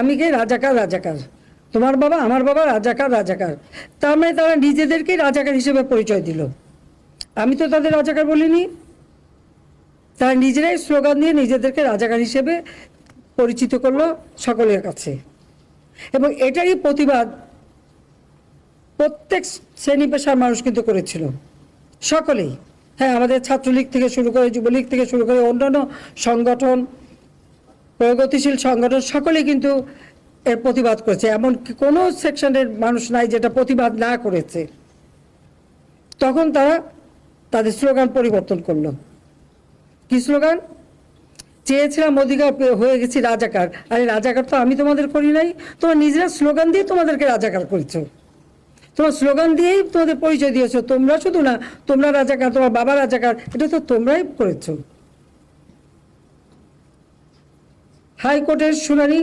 আমি কে? রাজাকার রাজাকার, তোমার বাবা আমার বাবা রাজাকার রাজাকার। তার মানে তারা নিজেদেরকে রাজাকার হিসেবে পরিচয় দিল। আমি তো তাদের রাজাকার বলিনি। তারা নিজেরাই স্লোগান দিয়ে নিজেদেরকে রাজাকার হিসেবে পরিচিত করলো সকলের কাছে। এবং এটারই প্রতিবাদ প্রত্যেক শ্রেণী পেশার মানুষ কিন্তু করেছিল, সকলেই। হ্যাঁ, আমাদের ছাত্রলীগ থেকে শুরু করে, যুবলীগ থেকে শুরু করে অন্যান্য সংগঠন, প্রগতিশীল সংগঠন সকলেই কিন্তু এর প্রতিবাদ করেছে। এমন কোনো সেকশনের মানুষ নাই যেটা প্রতিবাদ না করেছে। তখন তারা তাদের স্লোগান পরিবর্তন করলো। কি স্লোগান? চেয়েছিলাম অধিকার, হয়ে গেছি রাজাকার। আরে রাজাকার তো আমি তোমাদের করি নাই, তোমরা নিজেরা স্লোগান দিয়ে তোমাদেরকে রাজাকার করেছো। তোমার স্লোগান দিয়েই তোমাদের পরিচয় দিয়েছো। তোমরা শুধু না, তোমরা রাজাকার, তোমার বাবা রাজাকার, এটা তো তোমরাই করেছো। হাইকোর্টের শুনানি